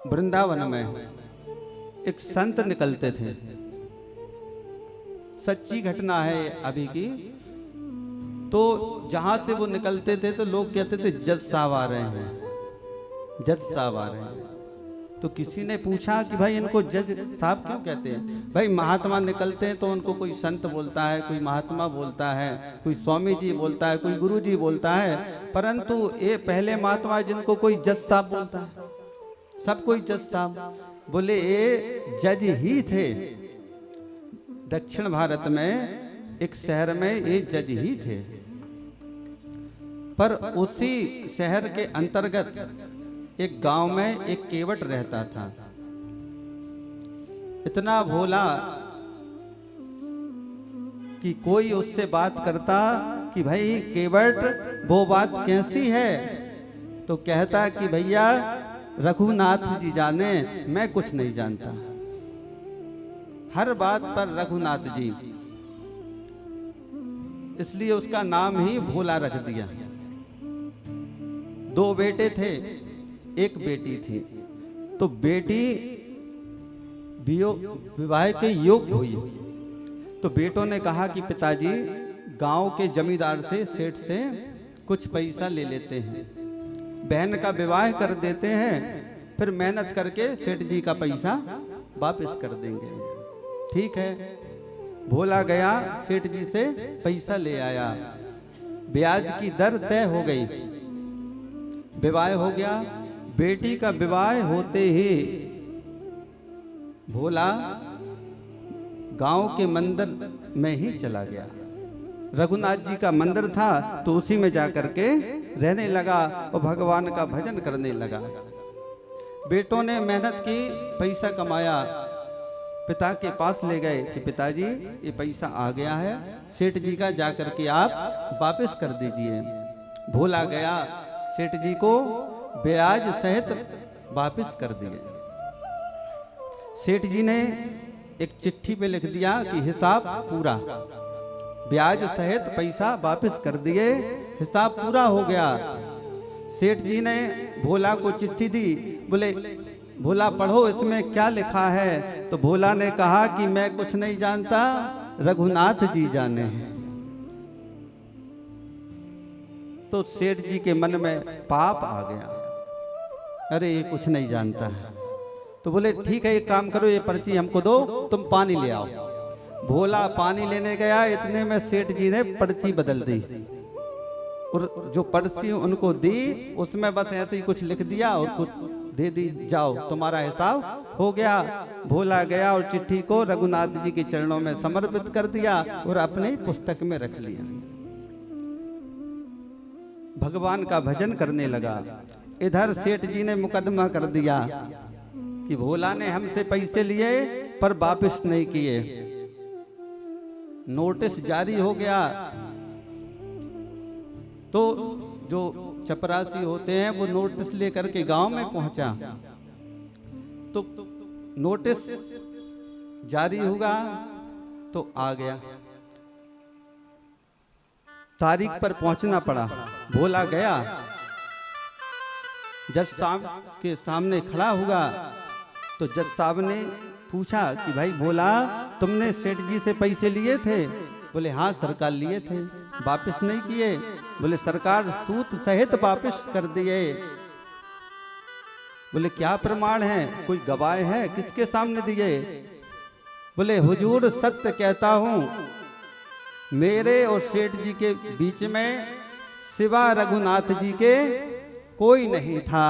वृंदावन में एक संत निकलते थे। सच्ची घटना है अभी की। तो जहां से वो निकलते थे तो लोग कहते थे जज साहब आ रहे हैं, जज साहब आ रहे हैं। तो किसी ने पूछा कि भाई इनको जज साहब क्यों कहते हैं? भाई महात्मा निकलते हैं तो उनको कोई संत बोलता है, कोई महात्मा बोलता है, कोई स्वामी जी बोलता है, कोई गुरु जी बोलता है, परंतु ये पहले महात्मा जिनको कोई जज साहब बोलता है, सब कोई जज साहब बोले। ये जज ही थे। दक्षिण भारत में एक शहर में ये जज ही थे, पर उसी शहर के अंतर्गत एक गांव में एक केवट रहता था। इतना भोला कि कोई उससे बात करता कि भाई केवट वो बात कैसी है, तो कहता कि भैया रघुनाथ जी जाने, मैं कुछ नहीं जानता। हर बात पर रघुनाथ जी, इसलिए उसका नाम ही भोला रख दिया। दो बेटे थे, एक बेटी थी। तो बेटी विवाह के योग्य हुई। तो बेटों ने कहा कि पिताजी गांव के जमींदार से, सेठ से कुछ पैसा ले लेते हैं, बहन का विवाह कर देते हैं, फिर मेहनत करके सेठ जी का पैसा वापस कर देंगे। ठीक है। भोला गया, सेठ जी से पैसा ले आया, ब्याज की दर तय हो गई, विवाह हो गया। बेटी का विवाह होते ही भोला गांव के मंदिर में ही चला गया। रघुनाथ जी का मंदिर था तो उसी में जाकर के रहने लगा और भगवान का भजन करने लगा। बेटों ने मेहनत की, पैसा कमाया, पिता के पास ले गए कि पिताजी ये पैसा आ गया है, सेठ जी का जाकर के आप वापस कर दीजिए। भोला गया, सेठ जी को ब्याज सहित वापस कर दिए। सेठ जी ने एक चिट्ठी पे लिख दिया कि हिसाब पूरा, ब्याज सहित पैसा वापस कर दिए, हिसाब पूरा हो गया। सेठ जी ने भोला को चिट्ठी दी, बोले भोला पढ़ो इसमें क्या लिखा है। तो भोला ने कहा कि मैं कुछ नहीं जानता, रघुनाथ जी जाने हैं। तो सेठ जी के मन में पाप आ गया, अरे ये कुछ नहीं जानता है। तो बोले ठीक है, एक काम करो, ये पर्ची हमको दो, तुम पानी ले आओ। भोला पानी लेने गया, इतने में सेठ जी ने पर्ची बदल दी और जो पर्ची उनको दी उसमें बस ऐसे ही कुछ लिख दिया और कुछ दे दी, जाओ तुम्हारा हिसाब हो गया। भोला गया और चिट्ठी को रघुनाथ जी के चरणों में समर्पित कर दिया और अपने पुस्तक में रख लिया। भगवान का भजन करने लगा। इधर सेठ जी ने मुकदमा कर दिया कि भोला ने हमसे पैसे लिए पर वापस नहीं किए। नोटिस जारी हो गया। तो जो चपरासी होते हैं वो नोटिस लेकर के गांव में पहुंचा। तो नोटिस जारी हुआ तो आ गया, तारीख पर पहुंचना पड़ा। भोला गया, जज साहब के सामने खड़ा हुआ। तो जज साहब ने पूछा कि भाई भोला तुमने सेठ जी से पैसे लिए थे? बोले हाँ सरकार लिए थे, वापस नहीं किए। बोले सरकार सूत सहित वापस कर दिए। बोले क्या प्रमाण है, कोई गवाह है, किसके सामने दिए? बोले हुजूर सत्य कहता हूं, मेरे और सेठ जी के बीच में सिवा रघुनाथ जी के कोई नहीं था।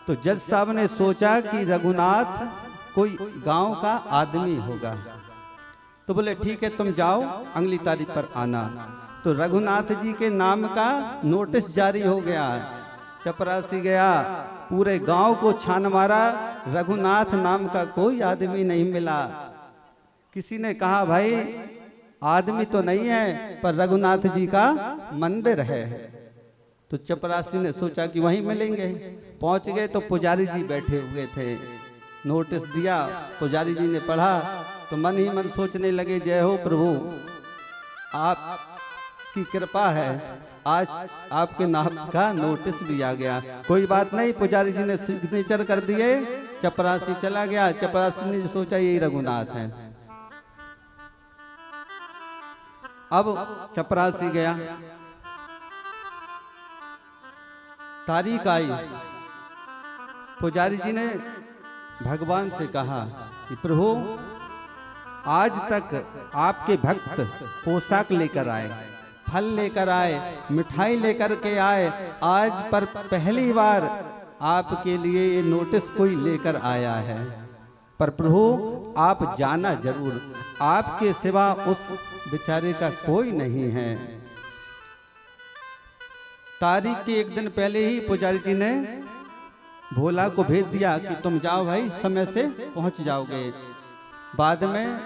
तो जज साहब ने सोचा कि रघुनाथ कोई गांव का आदमी होगा। तो बोले ठीक है तुम जाओ, अगली तारीख पर आना। तो रघुनाथ जी के नाम का नोटिस जारी हो गया। चपरासी गया, पूरे गांव को छान मारा, रघुनाथ नाम का कोई आदमी नहीं मिला। किसी ने कहा भाई आदमी तो नहीं है पर रघुनाथ जी का मंदिर है। तो चपरासी ने सोचा कि वहीं मिलेंगे। पहुंच गए तो पुजारी जी बैठे हुए थे। नोटिस दिया, पुजारी जी ने पढ़ा तो मन ही मन सोचने लगे जय हो प्रभु, आप की कृपा है, आज आपके नाम का नोटिस भी आ गया। कोई बात नहीं, पुजारी जी ने सिग्नेचर कर दिए, चपरासी चला गया। चपरासी ने सोचा यही रघुनाथ है। अब चपरासी गया, तारीख आई, पुजारी जी ने भगवान से कहा कि प्रभु आज तक आपके भक्त पोशाक लेकर आए, फल लेकर आए, मिठाई लेकर के आए, आज पर पहली बार आपके लिए ये नोटिस कोई लेकर आया है। पर प्रभु आप जाना जरूर, आपके सिवा उस बेचारे का कोई नहीं है। तारीख के एक दिन पहले ही पुजारी जी ने भोला को भेज दिया कि तुम जाओ भाई, समय से पहुंच जाओगे। बाद में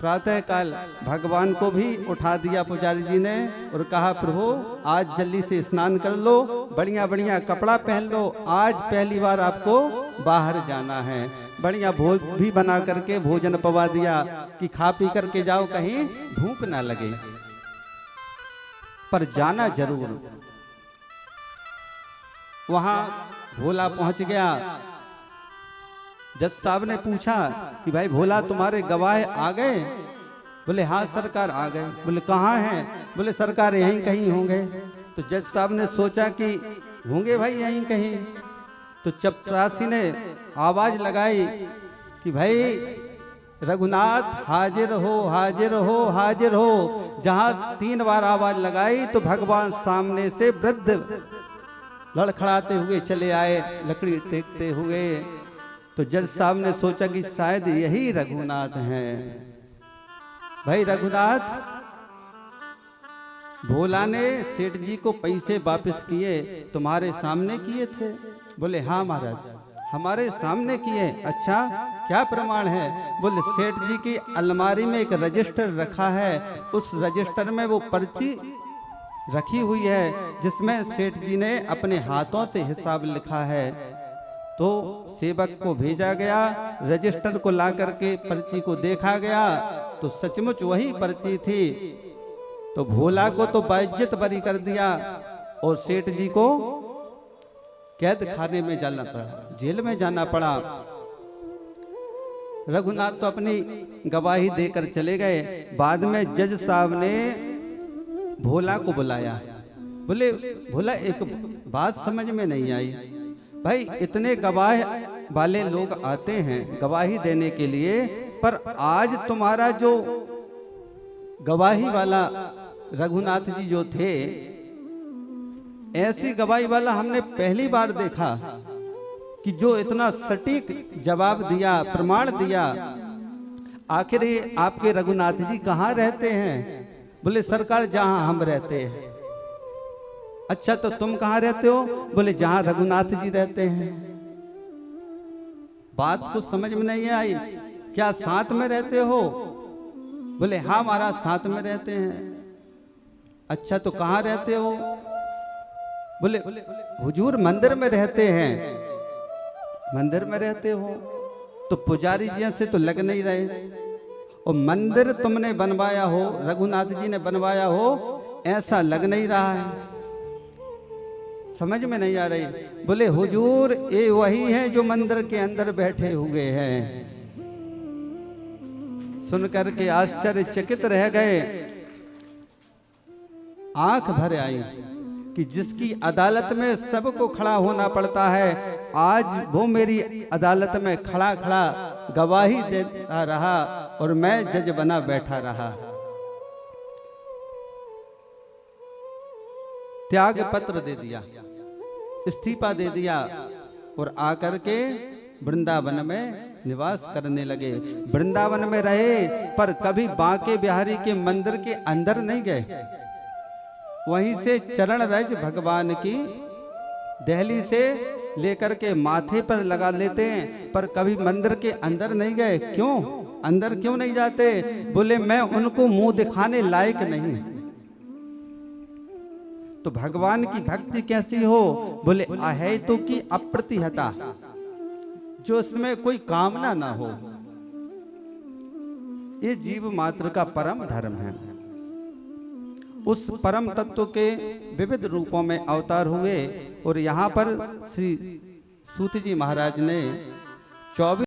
प्रातः काल भगवान को भी उठा दिया पुजारी जी ने और कहा प्रभु आज जल्दी से स्नान कर लो, बढ़िया बढ़िया कपड़ा पहन लो, आज पहली बार आपको बाहर जाना है। बढ़िया भोज भी बना करके भोजन पवा दिया कि खा पी करके जाओ, कहीं भूख ना लगे, पर जाना जरूर। वहां भोला पहुंच गया। जज साहब ने पूछा कि भाई भोला तुम्हारे गवाह आ गए? बोले हाँ सरकार आ गए। बोले कहाँ हैं? बोले सरकार यहीं कहीं होंगे। तो जज साहब ने सोचा कि होंगे भाई यहीं कहीं। तो चपरासी ने आवाज लगाई कि भाई रघुनाथ हाजिर हो, हाजिर हो, हाजिर हो। जहां 3 बार आवाज लगाई तो भगवान सामने से वृद्ध लड़खड़ाते हुए चले आए, लकड़ी टेकते हुए। तो जज साहब ने सोचा कि शायद यही रघुनाथ हैं। भाई रघुनाथ, भोला ने सेठ जी को पैसे वापस किए, तुम्हारे सामने किए थे? बोले हाँ महाराज, हमारे सामने किए। अच्छा क्या प्रमाण है? बोले सेठ जी की अलमारी में एक रजिस्टर रखा है, उस रजिस्टर में वो पर्ची रखी हुई है जिसमें सेठ जी ने अपने हाथों से हिसाब लिखा है। तो सेवक को भेजा गया, रजिस्टर को ला करके पर्ची को देखा गया तो सचमुच वही पर्ची थी। तो भोला को तो बाइज्जत बरी कर दिया और सेठ जी को कैद खाने में जाना पड़ा, जेल में जाना पड़ा। रघुनाथ तो अपनी गवाही देकर चले गए। बाद में जज साहब ने भोला को बुलाया। बोले भोला एक बात समझ में नहीं आई, भाई इतने गवाह वाले लोग आते हैं गवाही देने के लिए, पर आज तुम्हारा जो गवाही वाला रघुनाथ जी जो थे, ऐसी गवाही वाला हमने पहली बार देखा कि जो इतना सटीक जवाब दिया, प्रमाण दिया। आखिर ये आपके रघुनाथ जी कहाँ रहते हैं? बोले सरकार जहां हम रहते हैं। अच्छा तो तुम कहां रहते हो? बोले जहां रघुनाथ जी रहते हैं। बात कुछ समझ में नहीं आई, क्या साथ में रहते हो? बोले हाँ महाराज साथ में रहते हैं। अच्छा तो कहां रहते हो? बोले हुजूर मंदिर में रहते हैं। मंदिर में रहते हो तो पुजारी जी से तो लग नहीं रहे, और मंदिर तुमने बनवाया हो, रघुनाथ जी ने बनवाया हो, ऐसा लग नहीं रहा है, समझ में नहीं आ रही। बोले हुजूर ये वही हैं जो मंदिर के अंदर बैठे हुए हैं। सुनकर के आश्चर्यचकित रह गए, आंख भर आई कि जिसकी अदालत में सबको खड़ा होना पड़ता है, आज वो मेरी अदालत में खड़ा खड़ा गवाही देता रहा और मैं जज बना बैठा रहा। त्याग पत्र दे दिया, इस्तीफा दे दिया और आकर के वृंदावन में निवास करने लगे। वृंदावन में रहे पर कभी बांके बिहारी के मंदिर के अंदर नहीं गए। वहीं से चरण रज भगवान की दहली से लेकर के माथे पर लगा लेते हैं, पर कभी मंदिर के अंदर नहीं गए। क्यों अंदर क्यों नहीं जाते? बोले मैं उनको मुंह दिखाने लायक नहीं। तो भगवान की भक्ति कैसी हो? बोले अहेतु की अप्रतिहता, जो उसमें कोई कामना ना हो, ये जीव मात्र का परम धर्म है। उस परम तत्व के विविध रूपों में अवतार हुए। और यहाँ पर श्री सूत जी महाराज ने 24